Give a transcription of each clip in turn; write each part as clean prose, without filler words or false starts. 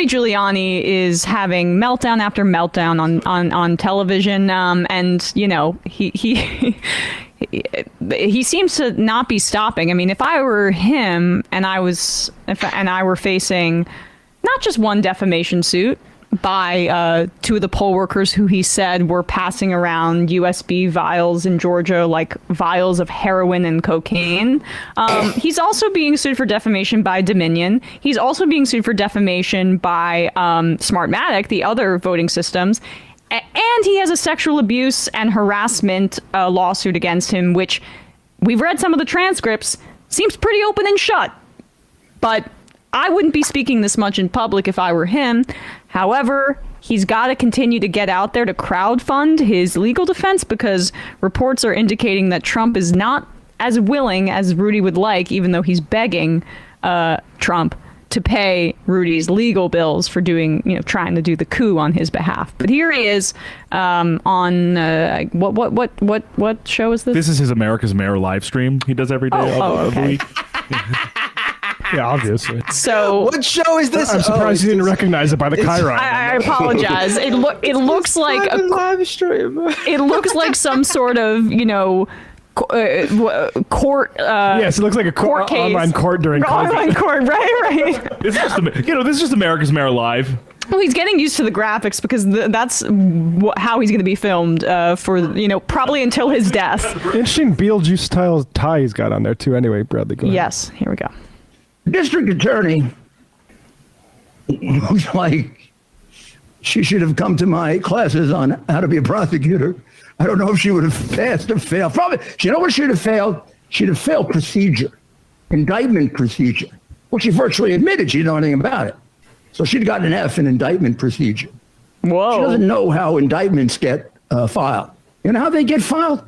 Rudy Giuliani is having meltdown after meltdown on television, and you know he seems to not be stopping. I mean, if I were him and I were facing not just one defamation suit by two of the poll workers who he said were passing around USB vials in Georgia, like vials of heroin and cocaine. He's also being sued for defamation by Dominion. He's also being sued for defamation by Smartmatic, the other voting systems. And he has a sexual abuse and harassment lawsuit against him, which we've read some of the transcripts, seems pretty open and shut. But I wouldn't be speaking this much in public if I were him. However, he's got to continue to get out there to crowdfund his legal defense, because reports are indicating that Trump is not as willing as Rudy would like, even though he's begging Trump to pay Rudy's legal bills for trying to do the coup on his behalf. But here he is on what show is this? This is his America's Mayor live stream he does every day of the week. Yeah, obviously. So what show is this? I'm surprised you didn't recognize it by the chyron. I apologize. It looks like a live stream. It looks like some sort of court. Yes, it looks like a court case. Online court during COVID. Online court, right. This is just America's Mayor live. Well, he's getting used to the graphics because that's how he's going to be filmed for probably until his death. Interesting Beetlejuice style tie he's got on there too. Anyway, Bradley, go ahead. Yes, here we go. District attorney looks like she should have come to my classes on how to be a prosecutor. I don't know if she would have passed or failed. Probably, you know what she'd have failed? She'd have failed procedure, indictment procedure. Well, she virtually admitted she didn't know anything about it. So she'd gotten an F in indictment procedure. Whoa. She doesn't know how indictments get filed. You know how they get filed?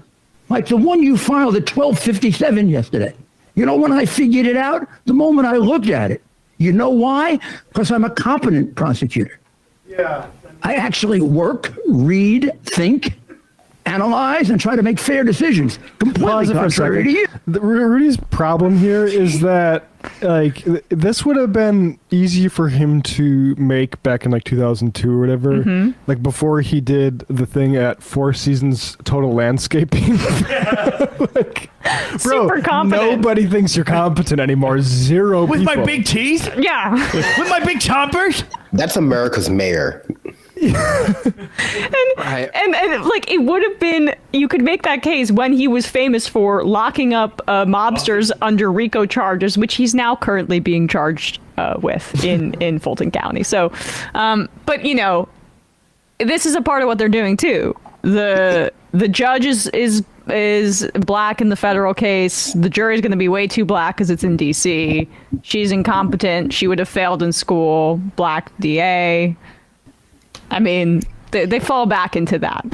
Like the one you filed at 12:57 yesterday. You know when I figured it out? The moment I looked at it. You know why? Because I'm a competent prosecutor. Yeah. I actually work, read, think, analyze, and try to make fair decisions. Completely contrary to you. Rudy's problem here is that this would have been easy for him to make back in 2002 or whatever, before he did the thing at Four Seasons Total Landscaping. Bro, super competent. Nobody thinks you're competent anymore. Zero With people. my big teeth? Yeah. With my big chompers? That's America's mayor. And it would have been, you could make that case when he was famous for locking up mobsters under RICO charges, which he's now currently being charged with in Fulton County. So, but this is a part of what they're doing too. The judge is black in the federal case. The jury is going to be way too black because it's in DC. She's incompetent. She would have failed in school. Black DA. I mean, they fall back into that.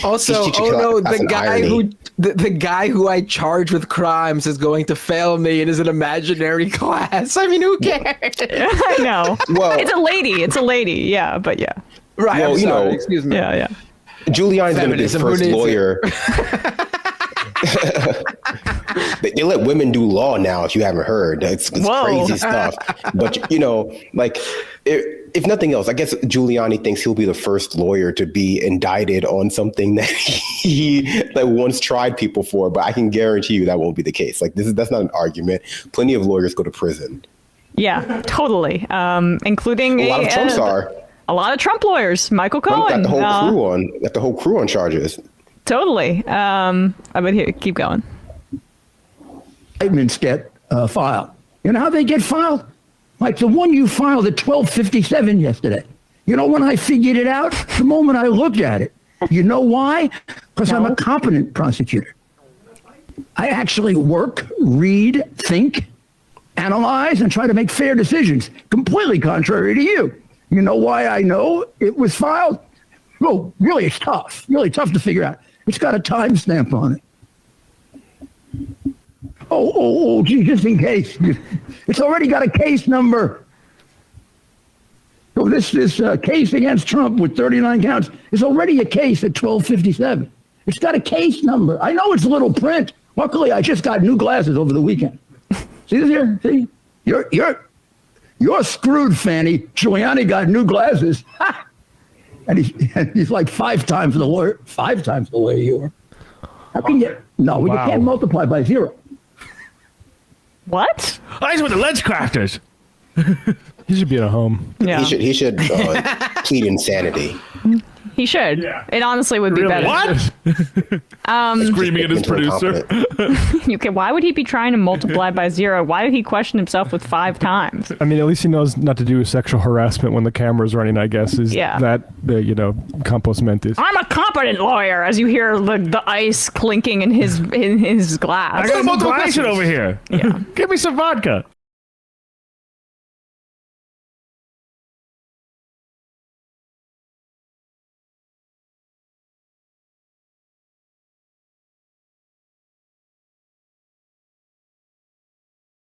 Also, the guy who I charge with crimes is going to fail me and is an imaginary class. I mean, who cares? I know. Well, it's a lady. Yeah, but yeah. Right. Well, excuse me. Yeah. Giuliani's going to be the first lawyer. They let women do law now, if you haven't heard. It's crazy stuff. But, if nothing else, I guess Giuliani thinks he'll be the first lawyer to be indicted on something that he once tried people for. But I can guarantee you that won't be the case. That's not an argument. Plenty of lawyers go to prison. Yeah, totally. Including a lot of Trumps are. A lot of Trump lawyers. Michael Cohen. Got the whole crew on charges. Totally. But here, keep going. Indictments get filed. You know how they get filed? Like the one you filed at 12:57 yesterday. You know when I figured it out? The moment I looked at it. You know why? Because I'm a competent prosecutor. I actually work, read, think, analyze, and try to make fair decisions. Completely contrary to you. You know why I know it was filed? Oh, really, it's tough. Really tough to figure out. It's got a timestamp on it. Oh, gee, just in case. It's already got a case number. So this case against Trump with 39 counts is already a case at 12:57. It's got a case number. I know it's little print. Luckily, I just got new glasses over the weekend. See this here? See? You're screwed, Fanny. Giuliani got new glasses. And he's like 5 times the lawyer you are. How can you? No, you can't multiply by 0. What? He's with the lens crafters. He should be at home. Yeah. He should plead insanity. He should. Yeah. It honestly would be Really? better. What? Screaming at his producer. Okay, why would he be trying to multiply by 0? Why did he question himself with 5 times? I mean, at least he knows not to do sexual harassment when the camera's running, I guess, is that, compos mentis. I'm a competent lawyer, as you hear the ice clinking in his glass. I got a multiplication over here. Yeah. Give me some vodka.